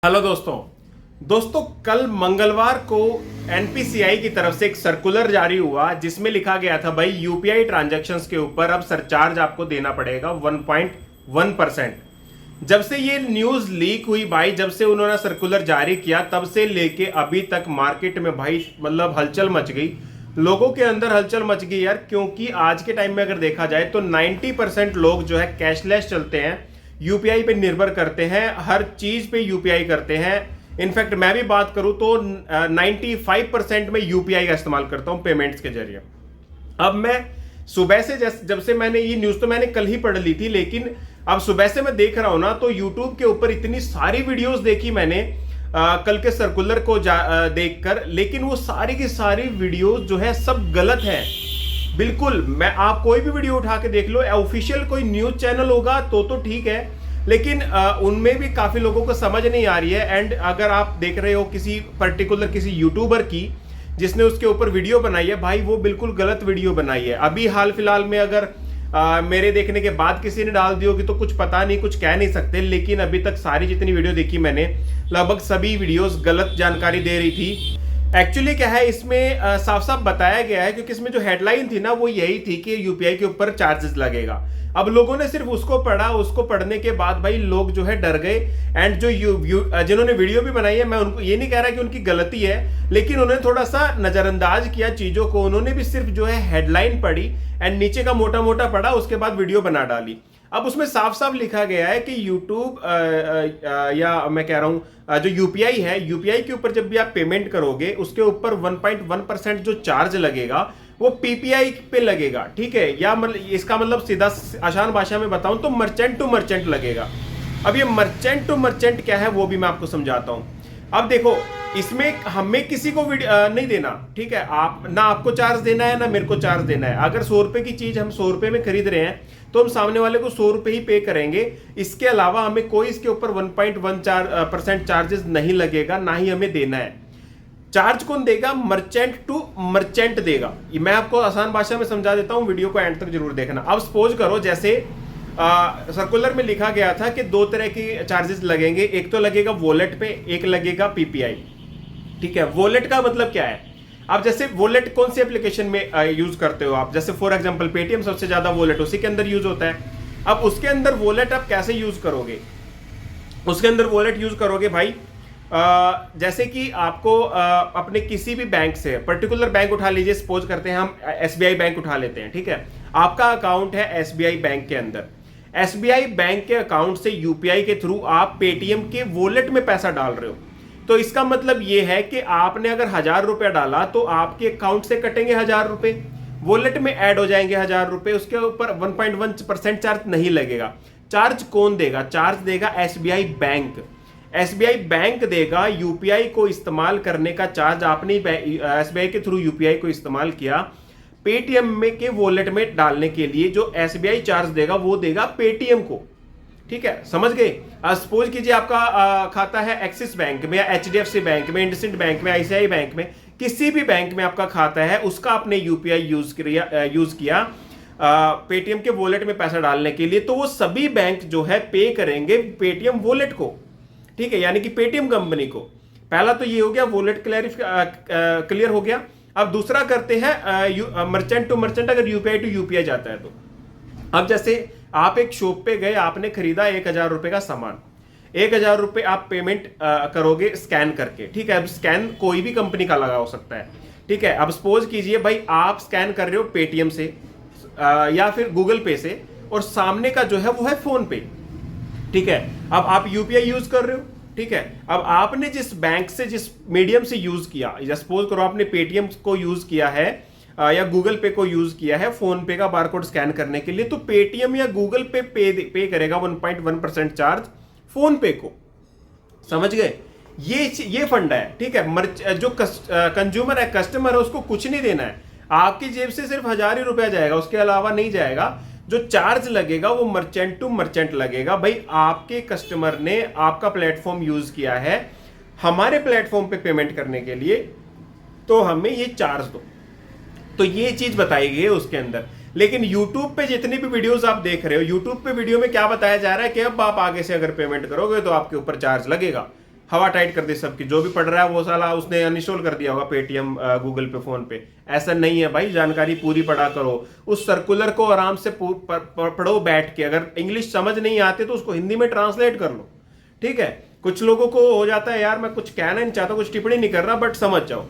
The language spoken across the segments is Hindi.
हेलो दोस्तों कल मंगलवार को एनपीसीआई की तरफ से एक सर्कुलर जारी हुआ जिसमें लिखा गया था भाई यूपीआई ट्रांजैक्शंस के ऊपर अब सरचार्ज आपको देना पड़ेगा 1.1%। जब से ये न्यूज लीक हुई भाई, जब से उन्होंने सर्कुलर जारी किया तब से लेके अभी तक मार्केट में भाई मतलब हलचल मच गई, लोगों के अंदर हलचल मच गई यार। क्योंकि आज के टाइम में अगर देखा जाए तो 90% लोग जो है कैशलेस चलते हैं, यूपीआई पे निर्भर करते हैं, हर चीज पे यूपीआई करते हैं। इनफैक्ट मैं भी बात करूं तो 95% में यूपीआई का इस्तेमाल करता हूं पेमेंट्स के जरिए। अब मैं सुबह से जब से मैंने ये न्यूज तो मैंने कल ही पढ़ ली थी, लेकिन अब सुबह से मैं देख रहा हूं ना तो यूट्यूब के ऊपर इतनी सारी वीडियोस देखी मैंने कल के सर्कुलर को देखकर, लेकिन वो सारी की सारी वीडियोस जो है सब गलत है बिल्कुल। मैं आप कोई भी वीडियो उठा के देख लो, ऑफिशियल कोई न्यूज चैनल होगा तो ठीक है, लेकिन उनमें भी काफी लोगों को समझ नहीं आ रही है। एंड अगर आप देख रहे हो किसी पर्टिकुलर किसी यूट्यूबर की जिसने उसके ऊपर वीडियो बनाई है, भाई वो बिल्कुल गलत वीडियो बनाई है। अभी हाल फिलहाल में अगर मेरे देखने के बाद किसी ने डाल दी होगी तो कुछ पता नहीं, कुछ कह नहीं सकते, लेकिन अभी तक सारी जितनी वीडियो देखी मैंने लगभग सभी वीडियोस गलत जानकारी दे रही थी। एक्चुअली क्या है, इसमें साफ साफ बताया गया है, क्योंकि इसमें जो हेडलाइन थी ना वो यही थी कि यूपीआई के ऊपर चार्जेस लगेगा। अब लोगों ने सिर्फ उसको पढ़ा, उसको पढ़ने के बाद भाई लोग जो है डर गए। एंड जो जिन्होंने वीडियो भी बनाई है, मैं उनको ये नहीं कह रहा कि उनकी गलती है, लेकिन उन्होंने थोड़ा सा नजरअंदाज किया चीजों को। उन्होंने भी सिर्फ जो है हेडलाइन पढ़ी एंड नीचे का मोटा मोटा पढ़ा, उसके बाद वीडियो बना डाली। अब उसमें साफ साफ लिखा गया है कि यूट्यूब या मैं कह रहा हूं जो यूपीआई है, यूपीआई के ऊपर जब भी आप पेमेंट करोगे उसके ऊपर 1.1% जो चार्ज लगेगा वो पीपीआई पे लगेगा, ठीक है। या मतलब इसका मतलब सीधा आसान भाषा में बताऊं तो मर्चेंट टू मर्चेंट लगेगा। अब ये मर्चेंट टू मर्चेंट क्या है वो भी मैं आपको समझाता हूं। अब देखो, इसमें हमें किसी को नहीं देना, ठीक है। आप ना आपको चार्ज देना है ना मेरे को चार्ज देना है। अगर 100 रुपए की चीज हम 100 रुपए में खरीद रहे हैं तो हम सामने वाले को 100 रुपए ही पे करेंगे। इसके अलावा हमें कोई इसके ऊपर 1.1% चार्जेस नहीं लगेगा, ना ही हमें देना है। चार्ज कौन देगा? मर्चेंट टू मर्चेंट देगा। मैं आपको आसान भाषा में समझा देता हूं, वीडियो को एंड तक जरूर देखना। अब सपोज करो जैसे सर्कुलर में लिखा गया था कि दो तरह की चार्जेस लगेंगे, एक तो लगेगा वॉलेट पे, एक लगेगा पीपीआई, ठीक है। वॉलेट का मतलब क्या है? अब जैसे वॉलेट कौन सी एप्लीकेशन में यूज करते हो आप? जैसे फॉर एग्जांपल पेटीएम सबसे ज्यादा वॉलेट उसी के अंदर यूज होता है। अब उसके अंदर वॉलेट आप कैसे यूज करोगे? उसके अंदर वॉलेट यूज करोगे भाई, जैसे कि आपको अपने किसी भी बैंक से, पर्टिकुलर बैंक उठा लीजिए, सपोज करते हैं हम एसबीआई बैंक उठा लेते हैं, ठीक है। आपका अकाउंट है एसबीआई बैंक के अंदर। एसबीआई बैंक के अकाउंट से यूपीआई के थ्रू आप पेटीएम के वॉलेट में पैसा डाल रहे हो, तो इसका मतलब यह है कि आपने अगर 1000 रुपया डाला तो आपके अकाउंट से कटेंगे 1000 रुपए, वॉलेट में ऐड हो जाएंगे 1000 रुपए, उसके ऊपर 1.1% चार्ज नहीं लगेगा। चार्ज कौन देगा? चार्ज देगा एसबीआई बैंक। एसबीआई बैंक देगा यूपीआई को इस्तेमाल करने का चार्ज। आपने एसबीआई के थ्रू यूपीआई को इस्तेमाल किया, पेटीएम में के वॉलेट में डालने के लिए जो एसबीआई चार्ज देगा वो देगा पेटीएम को, ठीक है। समझ गए? सपोज कीजिए आपका खाता है एक्सिस बैंक में या एचडीएफसी बैंक में, इंडसइंड बैंक में, आईसीआई बैंक में, किसी भी बैंक में आपका खाता है, उसका आपने यूपीआई यूज किया पेटीएम के वॉलेट में पैसा डालने के लिए, तो वो सभी बैंक जो है पे करेंगे पेटीएम वॉलेट को, ठीक है, यानी कि पेटीएम कंपनी को। पहला तो ये हो गया, वॉलेट क्लियर हो गया। अब दूसरा करते हैं मर्चेंट टू मर्चेंट, अगर यूपीआई टू यूपीआई जाता है तो। अब जैसे आप एक शॉप पे गए, आपने खरीदा 1000 रुपए का सामान, 1000 रुपए आप पेमेंट करोगे स्कैन करके, ठीक है। अब स्कैन कोई भी कंपनी का लगा हो सकता है, ठीक है। अब सपोज कीजिए भाई आप स्कैन कर रहे हो पेटीएम से या फिर गूगल पे से, और सामने का जो है वो है फोन पे, ठीक है। अब आप यूपीआई यूज कर रहे हो, ठीक है। अब आपने जिस बैंक से, जिस मीडियम से यूज किया, या सपोज करो आपने पेटीएम को यूज किया है या गूगल पे को यूज किया है फोन पे का बारकोड स्कैन करने के लिए, तो पेटीएम या गूगल पे करेगा 1.1% चार्ज फोन पे को। समझ गए? ये फंडा है, ठीक है। जो कंज्यूमर है, कस्टमर है, उसको कुछ नहीं देना है, आपकी जेब से सिर्फ 1000 ही रुपया जाएगा, उसके अलावा नहीं जाएगा। जो चार्ज लगेगा वो मर्चेंट टू मर्चेंट लगेगा। भाई आपके कस्टमर ने आपका प्लेटफॉर्म यूज किया है हमारे प्लेटफॉर्म पे पेमेंट करने के लिए, तो हमें ये चार्ज दो। तो ये चीज बताई गई है उसके अंदर। लेकिन YouTube पे जितनी भी वीडियोस आप देख रहे हो, YouTube पे वीडियो में क्या बताया जा रहा है कि अब आप आगे से अगर पेमेंट करोगे तो आपके ऊपर चार्ज लगेगा। हवा टाइट कर दी सबकी, जो भी पढ़ रहा है वो साला उसने अनइंस्टॉल कर दिया होगा पेटीएम, गूगल पे, फोन पे। ऐसा नहीं है भाई, जानकारी पूरी पढ़ा करो। उस सर्कुलर को आराम से पढ़ो बैठ के। अगर इंग्लिश समझ नहीं आती तो उसको हिंदी में ट्रांसलेट कर लो, ठीक है। कुछ लोगों को हो जाता है यार मैं कुछ कहना नहीं चाहता, कुछ टिप्पणी नहीं कर रहा, बट समझ जाओ।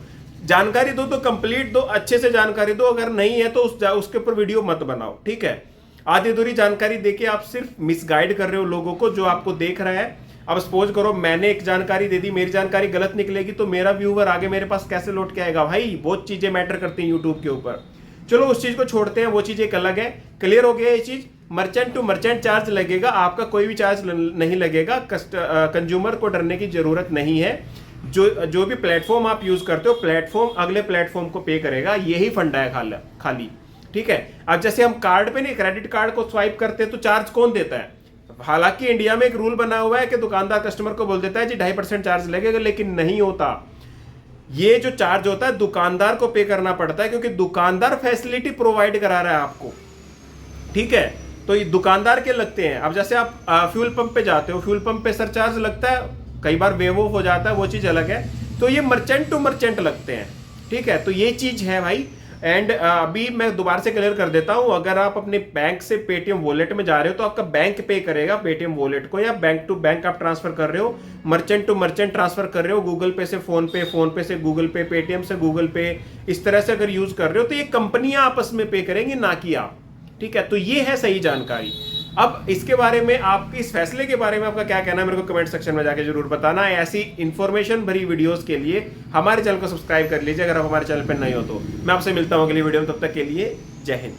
जानकारी दो तो कंप्लीट दो, अच्छे से जानकारी दो। अगर नहीं है तो उसके ऊपर वीडियो मत बनाओ, ठीक है। आधी अधूरी जानकारी देके आप सिर्फ मिसगाइड कर रहे हो लोगों को जो आपको देख रहा है। अब सपोज करो मैंने एक जानकारी दे दी, मेरी जानकारी गलत निकलेगी तो मेरा व्यूवर आगे मेरे पास कैसे लौट के आएगा भाई? बहुत चीजें मैटर करती हैं यूट्यूब के ऊपर। चलो उस चीज को छोड़ते हैं, वो चीज एक अलग है। क्लियर हो गया ये चीज? मर्चेंट टू मर्चेंट चार्ज लगेगा, आपका कोई भी चार्ज नहीं लगेगा। कंज्यूमर को डरने की जरूरत नहीं है। जो भी प्लेटफॉर्म आप यूज करते हो, प्लेटफॉर्म अगले प्लेटफॉर्म को पे करेगा, यही फंडा है खाली, ठीक है। अब जैसे हम कार्ड पे नहीं, क्रेडिट कार्ड को स्वाइप करते हैं तो चार्ज कौन देता है? हालांकि इंडिया में एक रूल बना हुआ है कि दुकानदार कस्टमर को बोल देता है जी 2.5% चार्ज लगेगा, लेकिन नहीं होता। ये जो चार्ज होता है दुकानदार को पे करना पड़ता है, क्योंकि दुकानदार फैसिलिटी प्रोवाइड करा रहा है आपको, ठीक है। तो ये दुकानदार के लगते हैं। अब जैसे आप फ्यूल पंप पे जाते हो, फ्यूल पंप पे सरचार्ज लगता है, कई बार वेव ऑफ हो जाता है, वो चीज अलग है। तो ये मर्चेंट टू मर्चेंट लगते हैं, ठीक है। तो ये चीज है भाई। एंड अभी मैं दोबारा से क्लियर कर देता हूं, अगर आप अपने बैंक से पेटीएम वॉलेट में जा रहे हो तो आपका बैंक पे करेगा पेटीएम वॉलेट को, या बैंक टू बैंक आप ट्रांसफर कर रहे हो, मर्चेंट टू मर्चेंट ट्रांसफर कर रहे हो, गूगल पे से फोन पे, फोन पे से गूगल पे, पेटीएम से गूगल पे, इस तरह से अगर यूज कर रहे हो तो ये कंपनियां आपस में पे करेंगी, ना कि आप, ठीक है। तो ये है सही जानकारी। अब इसके बारे में, आपके इस फैसले के बारे में आपका क्या कहना है मेरे को कमेंट सेक्शन में जाके जरूर बताना। ऐसी इंफॉर्मेशन भरी वीडियोस के लिए हमारे चैनल को सब्सक्राइब कर लीजिए अगर आप हमारे चैनल पर नए हो तो। मैं आपसे मिलता हूं अगली वीडियो में, तब तक के लिए जय हिंद।